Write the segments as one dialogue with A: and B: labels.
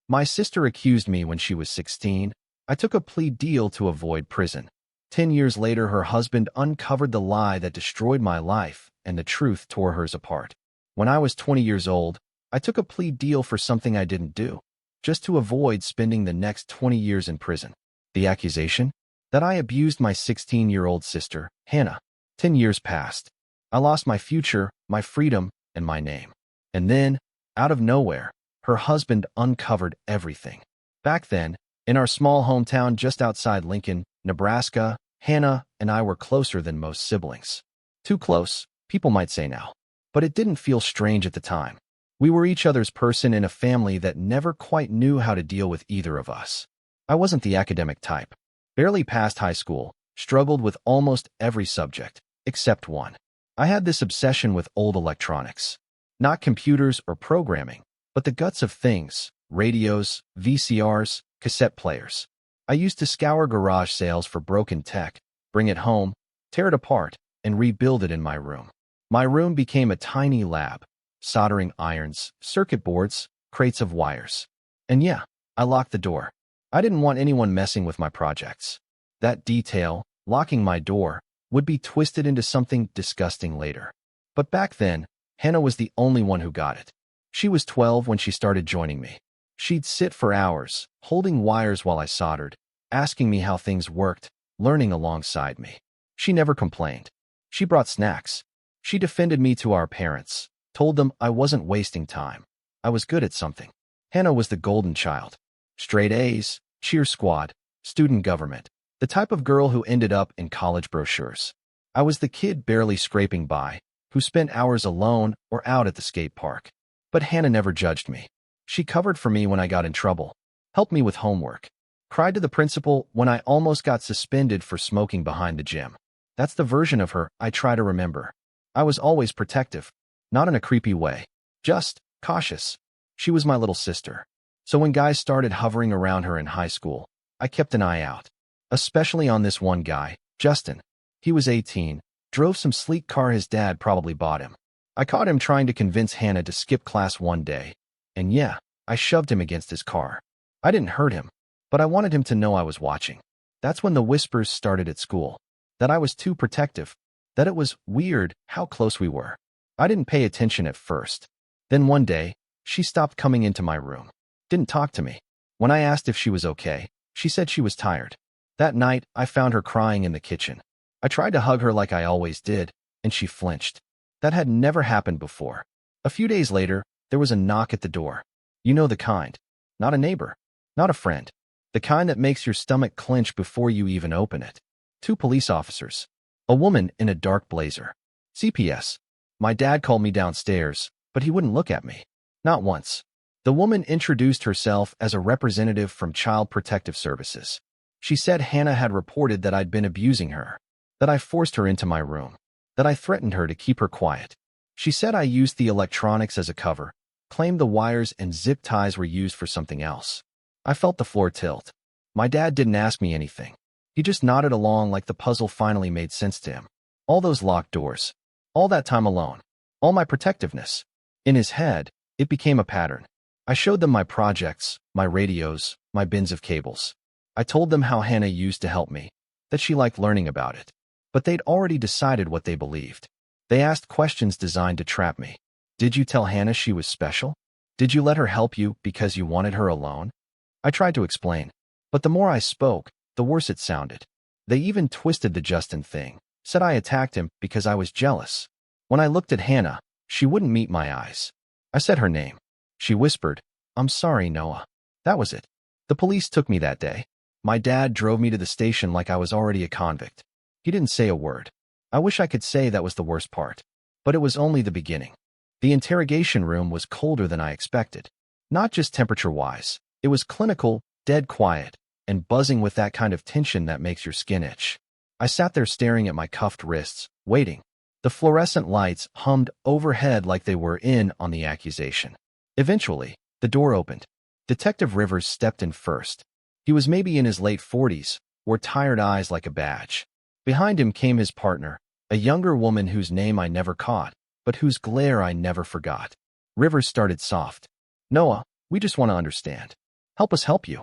A: My sister accused me when she was 16. I took a plea deal to avoid prison. 10 years later, her husband uncovered the lie that destroyed my life, and the truth tore hers apart. When I was 20 years old, I took a plea deal for something I didn't do, just to avoid spending the next 20 years in prison. The accusation? That I abused my 16-year-old sister, Hannah. 10 years passed. I lost my future, my freedom, and my name. And then, out of nowhere, her husband uncovered everything. Back then, in our small hometown just outside Lincoln, Nebraska, Hannah and I were closer than most siblings. Too close, people might say now. But it didn't feel strange at the time. We were each other's person in a family that never quite knew how to deal with either of us. I wasn't the academic type. Barely passed high school, struggled with almost every subject, except one. I had this obsession with old electronics. Not computers or programming, but the guts of things, radios, VCRs, cassette players. I used to scour garage sales for broken tech, bring it home, tear it apart, and rebuild it in my room. My room became a tiny lab, soldering irons, circuit boards, crates of wires. And yeah, I locked the door. I didn't want anyone messing with my projects. That detail, locking my door, would be twisted into something disgusting later. But back then, Hannah was the only one who got it. She was 12 when she started joining me. She'd sit for hours, holding wires while I soldered, asking me how things worked, learning alongside me. She never complained. She brought snacks. She defended me to our parents, told them I wasn't wasting time. I was good at something. Hannah was the golden child. Straight A's, cheer squad, student government. The type of girl who ended up in college brochures. I was the kid barely scraping by, who spent hours alone or out at the skate park. But Hannah never judged me. She covered for me when I got in trouble, helped me with homework, cried to the principal when I almost got suspended for smoking behind the gym. That's the version of her I try to remember. I was always protective, not in a creepy way, just cautious. She was my little sister. So when guys started hovering around her in high school, I kept an eye out. Especially on this one guy, Justin. He was 18, drove some sleek car his dad probably bought him. I caught him trying to convince Hannah to skip class one day. And yeah, I shoved him against his car. I didn't hurt him, but I wanted him to know I was watching. That's when the whispers started at school. That I was too protective. That it was weird how close we were. I didn't pay attention at first. Then one day, she stopped coming into my room. Didn't talk to me. When I asked if she was okay, she said she was tired. That night, I found her crying in the kitchen. I tried to hug her like I always did, and she flinched. That had never happened before. A few days later, there was a knock at the door. You know the kind. Not a neighbor. Not a friend. The kind that makes your stomach clench before you even open it. 2 police officers. A woman in a dark blazer. CPS. My dad called me downstairs, but he wouldn't look at me. Not once. The woman introduced herself as a representative from Child Protective Services. She said Hannah had reported that I'd been abusing her, that I forced her into my room, that I threatened her to keep her quiet. She said I used the electronics as a cover, claimed the wires and zip ties were used for something else. I felt the floor tilt. My dad didn't ask me anything. He just nodded along like the puzzle finally made sense to him. All those locked doors, all that time alone, all my protectiveness. In his head, it became a pattern. I showed them my projects, my radios, my bins of cables. I told them how Hannah used to help me, that she liked learning about it. But they'd already decided what they believed. They asked questions designed to trap me. Did you tell Hannah she was special? Did you let her help you because you wanted her alone? I tried to explain, but the more I spoke, the worse it sounded. They even twisted the Justin thing, said I attacked him because I was jealous. When I looked at Hannah, she wouldn't meet my eyes. I said her name. She whispered, "I'm sorry, Noah." That was it. The police took me that day. My dad drove me to the station like I was already a convict. He didn't say a word. I wish I could say that was the worst part. But it was only the beginning. The interrogation room was colder than I expected. Not just temperature-wise. It was clinical, dead quiet, and buzzing with that kind of tension that makes your skin itch. I sat there staring at my cuffed wrists, waiting. The fluorescent lights hummed overhead like they were in on the accusation. Eventually, the door opened. Detective Rivers stepped in first. He was maybe in his late 40s, wore tired eyes like a badge. Behind him came his partner, a younger woman whose name I never caught, but whose glare I never forgot. Rivers started soft. "Noah, we just want to understand. Help us help you.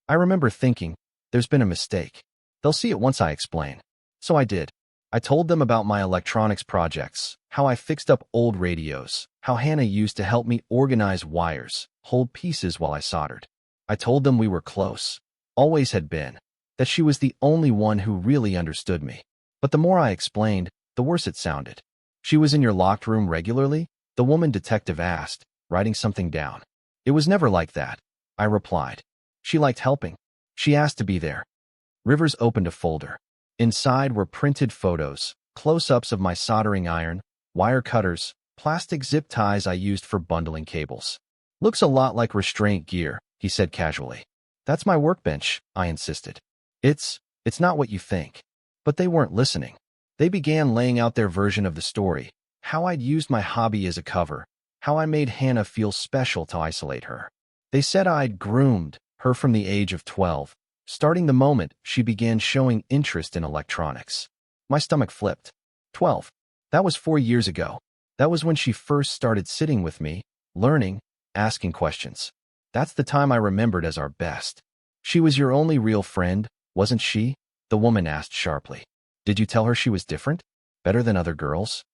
A: I remember thinking, there's been a mistake. They'll see it once I explain. So I did. I told them about my electronics projects, how I fixed up old radios, how Hannah used to help me organize wires, hold pieces while I soldered. I told them we were close, always had been, that she was the only one who really understood me. But the more I explained, the worse it sounded. She was in your locked room regularly? The woman detective asked, writing something down. It was never like that, I replied. She liked helping. She asked to be there. Rivers opened a folder. Inside were printed photos, close-ups of my soldering iron, wire cutters, plastic zip ties I used for bundling cables. Looks a lot like restraint gear, he said casually. That's my workbench, I insisted. It's not what you think. But they weren't listening. They began laying out their version of the story, how I'd used my hobby as a cover, how I made Hannah feel special to isolate her. They said I'd groomed her from the age of 12, starting the moment she began showing interest in electronics. My stomach flipped. 12. That was 4 years ago. That was when she first started sitting with me, learning, asking questions. That's the time I remembered as our best. She was your only real friend, wasn't she? The woman asked sharply. Did you tell her she was different? Better than other girls?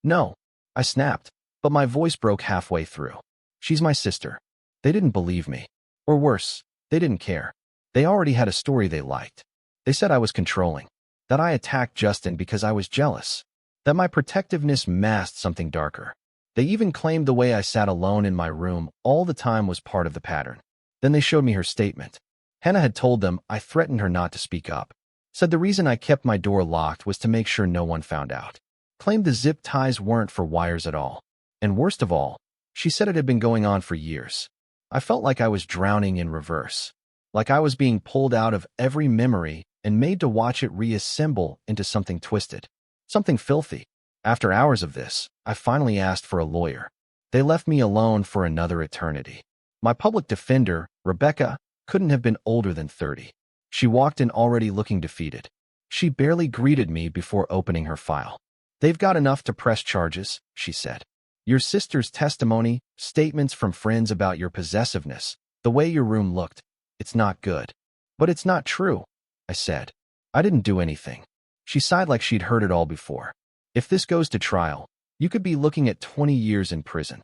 A: No, I snapped, but my voice broke halfway through. She's my sister. They didn't believe me. Or worse, they didn't care. They already had a story they liked. They said I was controlling, that I attacked Justin because I was jealous, that my protectiveness masked something darker. They even claimed the way I sat alone in my room all the time was part of the pattern. Then they showed me her statement. Hannah had told them I threatened her not to speak up. Said the reason I kept my door locked was to make sure no one found out. Claimed the zip ties weren't for wires at all. And worst of all, she said it had been going on for years. I felt like I was drowning in reverse. Like I was being pulled out of every memory and made to watch it reassemble into something twisted. Something filthy. After hours of this, I finally asked for a lawyer. They left me alone for another eternity. My public defender, Rebecca, couldn't have been older than 30. She walked in already looking defeated. She barely greeted me before opening her file. They've got enough to press charges, she said. Your sister's testimony, statements from friends about your possessiveness, the way your room looked, it's not good. But it's not true, I said. I didn't do anything. She sighed like she'd heard it all before. If this goes to trial, you could be looking at 20 years in prison.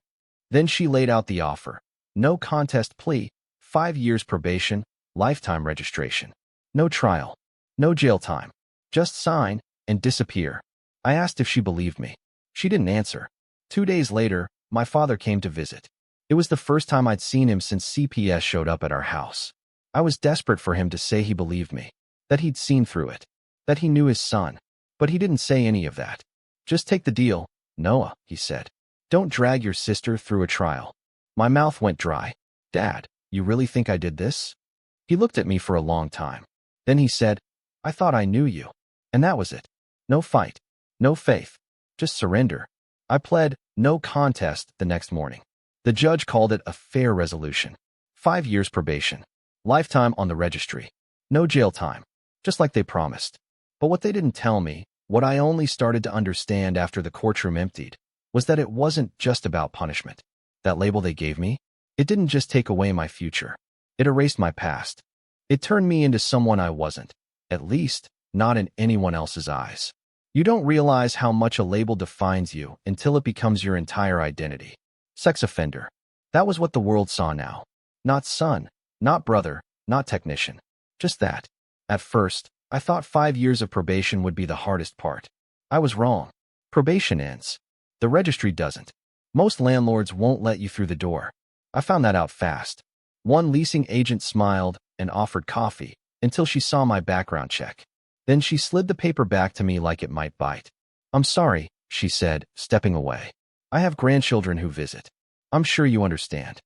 A: Then she laid out the offer. No contest plea, 5 years probation, lifetime registration. No trial. No jail time. Just sign and disappear. I asked if she believed me. She didn't answer. 2 days later, my father came to visit. It was the first time I'd seen him since CPS showed up at our house. I was desperate for him to say he believed me, that he'd seen through it, that he knew his son. But he didn't say any of that. Just take the deal, Noah, he said. Don't drag your sister through a trial. My mouth went dry. Dad, you really think I did this? He looked at me for a long time. Then he said, I thought I knew you. And that was it. No fight. No faith. Just surrender. I pled no contest the next morning. The judge called it a fair resolution. 5 years probation. Lifetime on the registry. No jail time. Just like they promised. But what they didn't tell me, what I only started to understand after the courtroom emptied, was that it wasn't just about punishment. That label they gave me, it didn't just take away my future. It erased my past. It turned me into someone I wasn't, at least not in anyone else's eyes. You don't realize how much a label defines you until it becomes your entire identity. Sex offender. That was what the world saw now. Not son, not brother, not technician. Just that. At first, I thought 5 years of probation would be the hardest part. I was wrong. Probation ends. The registry doesn't. Most landlords won't let you through the door. I found that out fast. One leasing agent smiled and offered coffee until she saw my background check. Then she slid the paper back to me like it might bite. I'm sorry, she said, stepping away. I have grandchildren who visit. I'm sure you understand.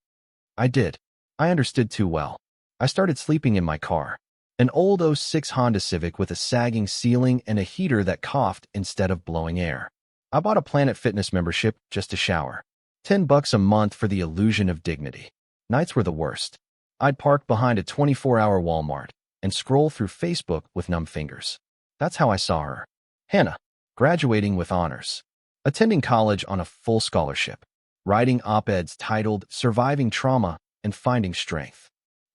A: I did. I understood too well. I started sleeping in my car. An old '06 Honda Civic with a sagging ceiling and a heater that coughed instead of blowing air. I bought a Planet Fitness membership just to shower. $10 a month for the illusion of dignity. Nights were the worst. I'd park behind a 24-hour Walmart and scroll through Facebook with numb fingers. That's how I saw her. Hannah, graduating with honors, attending college on a full scholarship, writing op-eds titled Surviving Trauma and Finding Strength.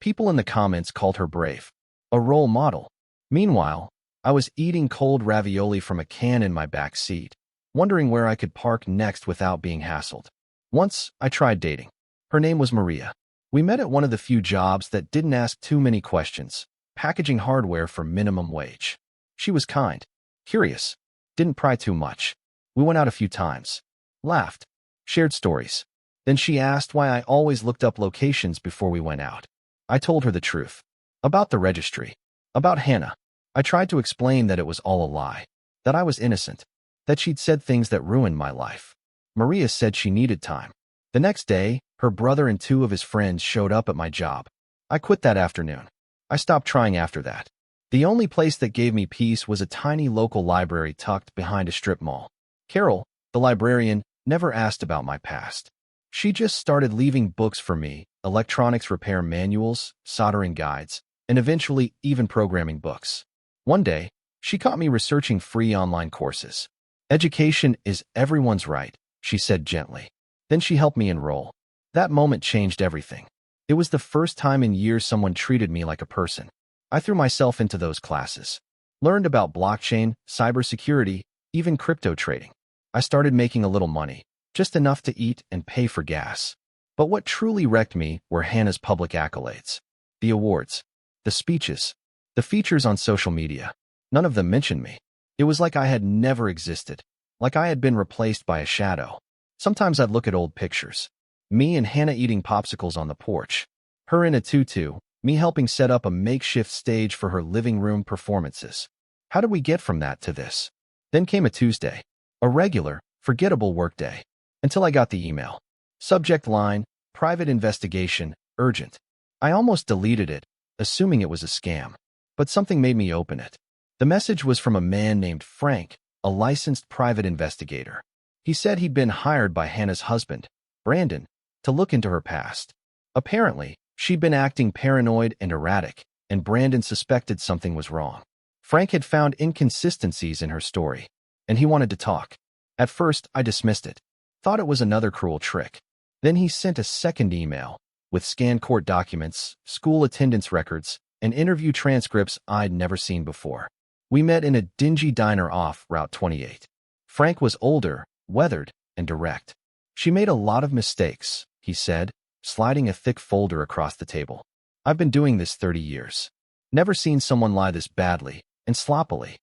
A: People in the comments called her brave, a role model. Meanwhile, I was eating cold ravioli from a can in my back seat, wondering where I could park next without being hassled. Once, I tried dating. Her name was Maria. We met at one of the few jobs that didn't ask too many questions, packaging hardware for minimum wage. She was kind, curious, didn't pry too much. We went out a few times, laughed, shared stories. Then she asked why I always looked up locations before we went out. I told her the truth. About the registry. About Hannah. I tried to explain that it was all a lie. That I was innocent. That she'd said things that ruined my life. Maria said she needed time. The next day, her brother and 2 of his friends showed up at my job. I quit that afternoon. I stopped trying after that. The only place that gave me peace was a tiny local library tucked behind a strip mall. Carol, the librarian, never asked about my past. She just started leaving books for me, electronics repair manuals, soldering guides, and eventually even programming books. One day, she caught me researching free online courses. Education is everyone's right, she said gently. Then she helped me enroll. That moment changed everything. It was the first time in years someone treated me like a person. I threw myself into those classes. Learned about blockchain, cybersecurity, even crypto trading. I started making a little money, just enough to eat and pay for gas. But what truly wrecked me were Hannah's public accolades. The awards, the speeches, the features on social media. None of them mentioned me. It was like I had never existed, like I had been replaced by a shadow. Sometimes I'd look at old pictures. Me and Hannah eating popsicles on the porch. Her in a tutu, me helping set up a makeshift stage for her living room performances. How did we get from that to this? Then came a Tuesday. A regular, forgettable workday. Until I got the email. Subject line, private investigation, urgent. I almost deleted it, assuming it was a scam. But something made me open it. The message was from a man named Frank, a licensed private investigator. He said he'd been hired by Hannah's husband, Brandon, to look into her past. Apparently, she'd been acting paranoid and erratic, and Brandon suspected something was wrong. Frank had found inconsistencies in her story, and he wanted to talk. At first, I dismissed it, thought it was another cruel trick. Then he sent a second email, with scanned court documents, school attendance records, and interview transcripts I'd never seen before. We met in a dingy diner off Route 28. Frank was older, weathered, and direct. She made a lot of mistakes, he said, sliding a thick folder across the table. I've been doing this 30 years. Never seen someone lie this badly and sloppily.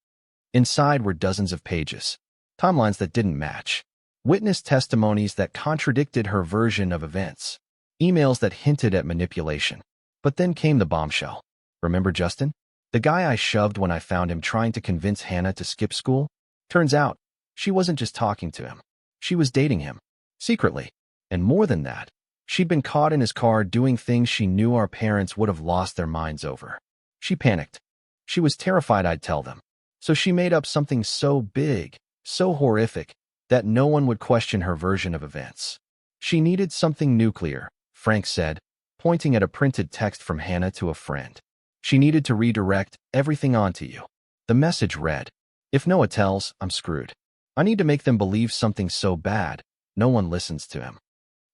A: Inside were dozens of pages, timelines that didn't match, witness testimonies that contradicted her version of events, emails that hinted at manipulation. But then came the bombshell. Remember Justin? The guy I shoved when I found him trying to convince Hannah to skip school? Turns out, she wasn't just talking to him. She was dating him. Secretly. And more than that, she'd been caught in his car doing things she knew our parents would have lost their minds over. She panicked. She was terrified I'd tell them. So she made up something so big, so horrific, that no one would question her version of events. She needed something nuclear, Frank said, pointing at a printed text from Hannah to a friend. She needed to redirect everything onto you. The message read, "If Noah tells, I'm screwed. I need to make them believe something so bad, no one listens to him."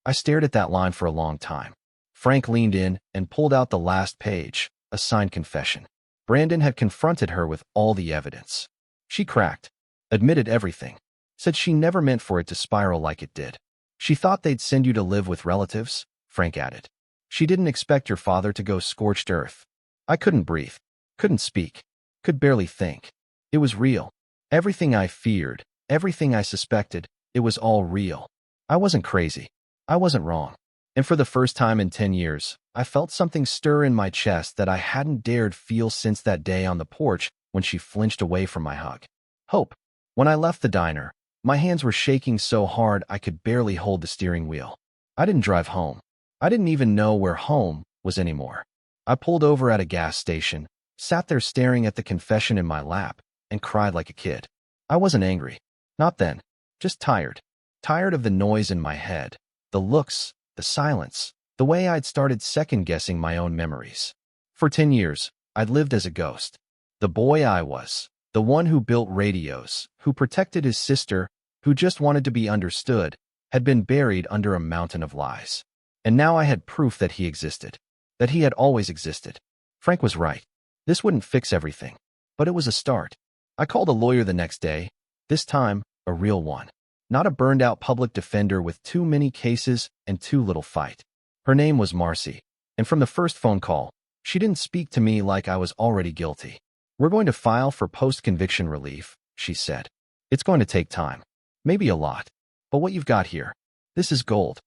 A: I stared at that line for a long time. Frank leaned in and pulled out the last page, a signed confession. Brandon had confronted her with all the evidence. She cracked, admitted everything, said she never meant for it to spiral like it did. She thought they'd send you to live with relatives, Frank added. She didn't expect your father to go scorched earth. I couldn't breathe, couldn't speak, could barely think. It was real. Everything I feared, everything I suspected, it was all real. I wasn't crazy. I wasn't wrong. And for the first time in 10 years, I felt something stir in my chest that I hadn't dared feel since that day on the porch when she flinched away from my hug. Hope. When I left the diner, my hands were shaking so hard I could barely hold the steering wheel. I didn't drive home. I didn't even know where home was anymore. I pulled over at a gas station, sat there staring at the confession in my lap, and cried like a kid. I wasn't angry. Not then. Just tired. Tired of the noise in my head, the looks, the silence, the way I'd started second-guessing my own memories. For 10 years, I'd lived as a ghost. The boy I was, the one who built radios, who protected his sister, who just wanted to be understood, had been buried under a mountain of lies. And now I had proof that he existed. that he had always existed. Frank was right. This wouldn't fix everything, but it was a start. I called a lawyer the next day, this time a real one. Not a burned-out public defender with too many cases and too little fight. Her name was Marcy, and from the first phone call, she didn't speak to me like I was already guilty. "We're going to file for post-conviction relief," she said. "It's going to take time. Maybe a lot. But what you've got here, this is gold."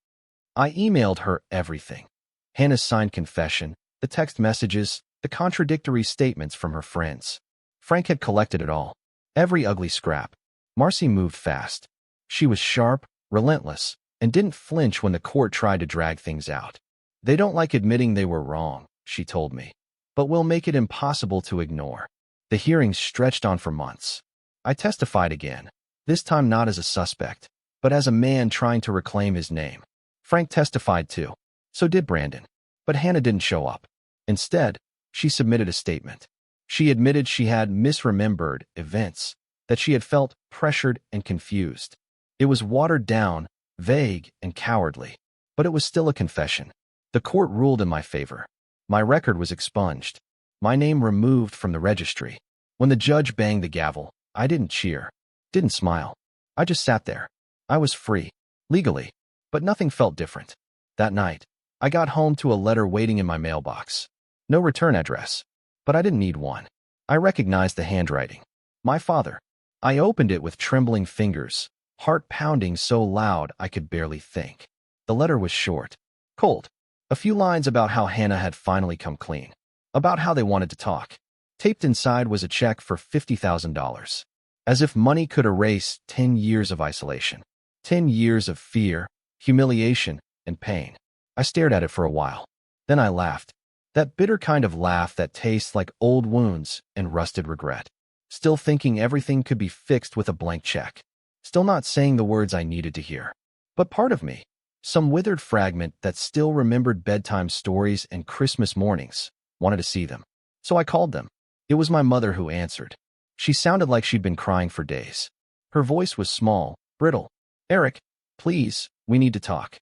A: I emailed her everything. Hannah's signed confession, the text messages, the contradictory statements from her friends. Frank had collected it all. Every ugly scrap. Marcy moved fast. She was sharp, relentless, and didn't flinch when the court tried to drag things out. "They don't like admitting they were wrong," she told me, "but we'll make it impossible to ignore." The hearings stretched on for months. I testified again, this time not as a suspect, but as a man trying to reclaim his name. Frank testified too. So did Brandon. But Hannah didn't show up. Instead, she submitted a statement. She admitted she had misremembered events, that she had felt pressured and confused. It was watered down, vague, and cowardly, but it was still a confession. The court ruled in my favor. My record was expunged. My name removed from the registry. When the judge banged the gavel, I didn't cheer, didn't smile. I just sat there. I was free, legally, but nothing felt different. That night, I got home to a letter waiting in my mailbox. No return address, but I didn't need one. I recognized the handwriting. My father. I opened it with trembling fingers, heart pounding so loud I could barely think. The letter was short, cold. A few lines about how Hannah had finally come clean, about how they wanted to talk. Taped inside was a check for $50,000. As if money could erase 10 years of isolation, 10 years of fear, humiliation, and pain. I stared at it for a while. Then I laughed. That bitter kind of laugh that tastes like old wounds and rusted regret. Still thinking everything could be fixed with a blank check. Still not saying the words I needed to hear. But part of me, some withered fragment that still remembered bedtime stories and Christmas mornings, wanted to see them. So I called them. It was my mother who answered. She sounded like she'd been crying for days. Her voice was small, brittle. "Eric, please, we need to talk."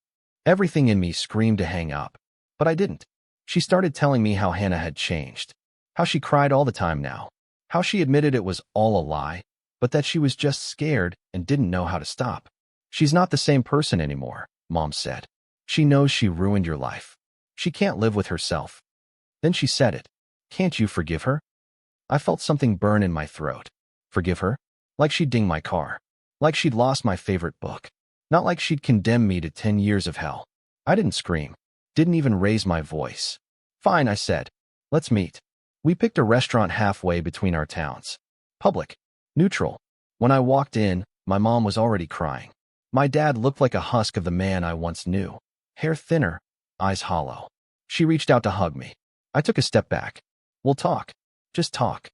A: Everything in me screamed to hang up, but I didn't. She started telling me how Hannah had changed, how she cried all the time now, how she admitted it was all a lie, but that she was just scared and didn't know how to stop. "She's not the same person anymore," Mom said. "She knows she ruined your life. She can't live with herself." Then she said it. "Can't you forgive her?" I felt something burn in my throat. Forgive her? Like she'd ding my car. Like she'd lost my favorite book. Not like she'd condemn me to 10 years of hell. I didn't scream. Didn't even raise my voice. "Fine," I said. "Let's meet." We picked a restaurant halfway between our towns. Public. Neutral. When I walked in, my mom was already crying. My dad looked like a husk of the man I once knew. Hair thinner, eyes hollow. She reached out to hug me. I took a step back. "We'll talk. Just talk."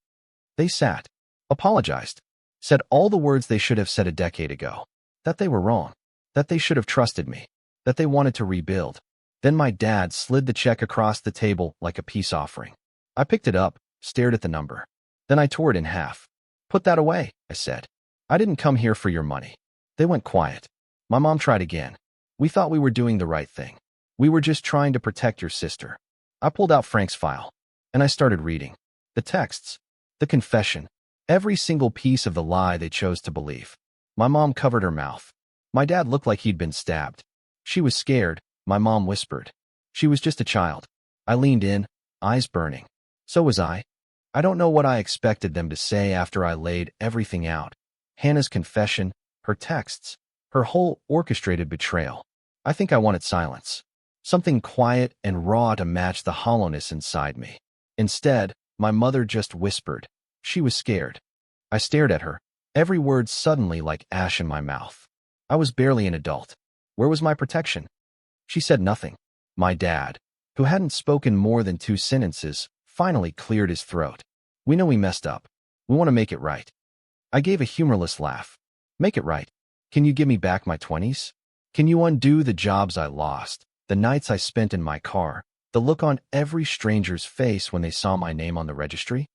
A: They sat. Apologized. Said all the words they should have said a decade ago. That they were wrong. That they should have trusted me. That they wanted to rebuild. Then my dad slid the check across the table like a peace offering. I picked it up, stared at the number. Then I tore it in half. "Put that away," I said. "I didn't come here for your money." They went quiet. My mom tried again. "We thought we were doing the right thing. We were just trying to protect your sister." I pulled out Frank's file, and I started reading. The texts. The confession. Every single piece of the lie they chose to believe. My mom covered her mouth. My dad looked like he'd been stabbed. She was scared, my mom whispered. She was just a child. I leaned in, eyes burning. So was I. I don't know what I expected them to say after I laid everything out. Hannah's confession, her texts, her whole orchestrated betrayal. I think I wanted silence. Something quiet and raw to match the hollowness inside me. Instead, my mother just whispered. She was scared. I stared at her, every word suddenly like ash in my mouth. I was barely an adult. Where was my protection? She said nothing. My dad, who hadn't spoken more than 2 sentences, finally cleared his throat. "We know we messed up. We want to make it right." I gave a humorless laugh. "Make it right? Can you give me back my 20s? Can you undo the jobs I lost, the nights I spent in my car, the look on every stranger's face when they saw my name on the registry?"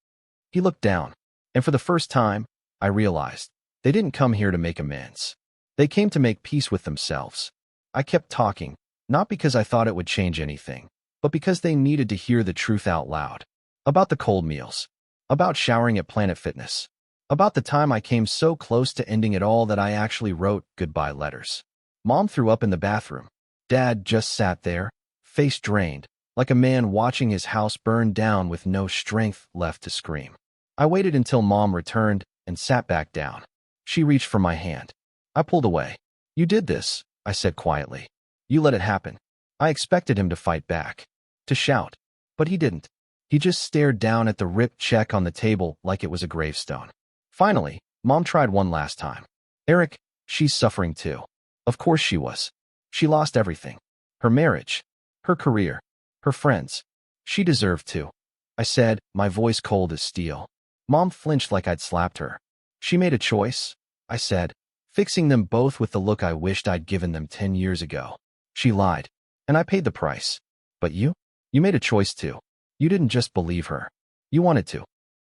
A: He looked down, and for the first time, I realized they didn't come here to make amends. They came to make peace with themselves. I kept talking, not because I thought it would change anything, but because they needed to hear the truth out loud. About the cold meals. About showering at Planet Fitness. About the time I came so close to ending it all that I actually wrote goodbye letters. Mom threw up in the bathroom. Dad just sat there, face drained, like a man watching his house burn down with no strength left to scream. I waited until Mom returned and sat back down. She reached for my hand. I pulled away. "You did this," I said quietly. "You let it happen." I expected him to fight back, to shout, but he didn't. He just stared down at the ripped check on the table like it was a gravestone. Finally, Mom tried one last time. "Eric, she's suffering too." Of course she was. She lost everything. Her marriage, her career, her friends. She deserved to. I said, my voice cold as steel. Mom flinched like I'd slapped her. "She made a choice," I said, fixing them both with the look I wished I'd given them 10 years ago. "She lied, and I paid the price. But you? You made a choice too. You didn't just believe her. You wanted to."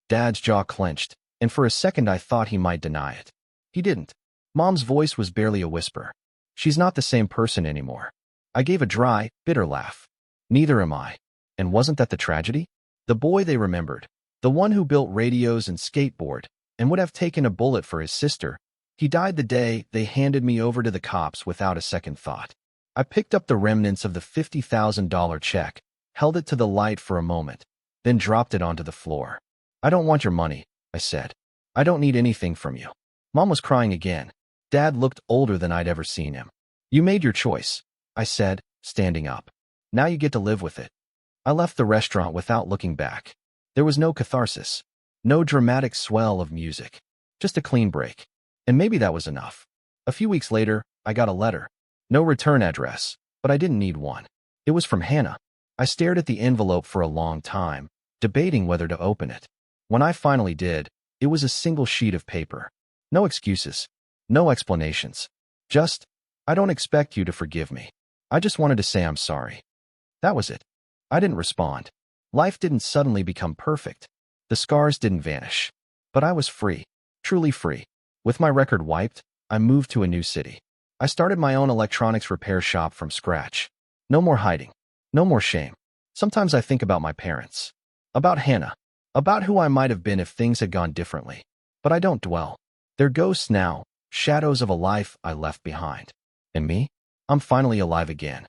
A: Dad's jaw clenched, and for a second I thought he might deny it. He didn't. Mom's voice was barely a whisper. "She's not the same person anymore." I gave a dry, bitter laugh. "Neither am I." And wasn't that the tragedy? The boy they remembered, the one who built radios and skateboard, and would have taken a bullet for his sister, he died the day they handed me over to the cops without a second thought. I picked up the remnants of the $50,000 check, held it to the light for a moment, then dropped it onto the floor. "I don't want your money," I said. "I don't need anything from you." Mom was crying again. Dad looked older than I'd ever seen him. "You made your choice," I said, standing up. "Now you get to live with it." I left the restaurant without looking back. There was no catharsis, no dramatic swell of music, just a clean break. And maybe that was enough. A few weeks later, I got a letter. No return address, but I didn't need one. It was from Hannah. I stared at the envelope for a long time, debating whether to open it. When I finally did, it was a single sheet of paper. No excuses, no explanations. Just, "I don't expect you to forgive me. I just wanted to say I'm sorry." That was it. I didn't respond. Life didn't suddenly become perfect. The scars didn't vanish. But I was free, truly free. With my record wiped, I moved to a new city. I started my own electronics repair shop from scratch. No more hiding. No more shame. Sometimes I think about my parents. About Hannah. About who I might have been if things had gone differently. But I don't dwell. They're ghosts now, shadows of a life I left behind. And me? I'm finally alive again.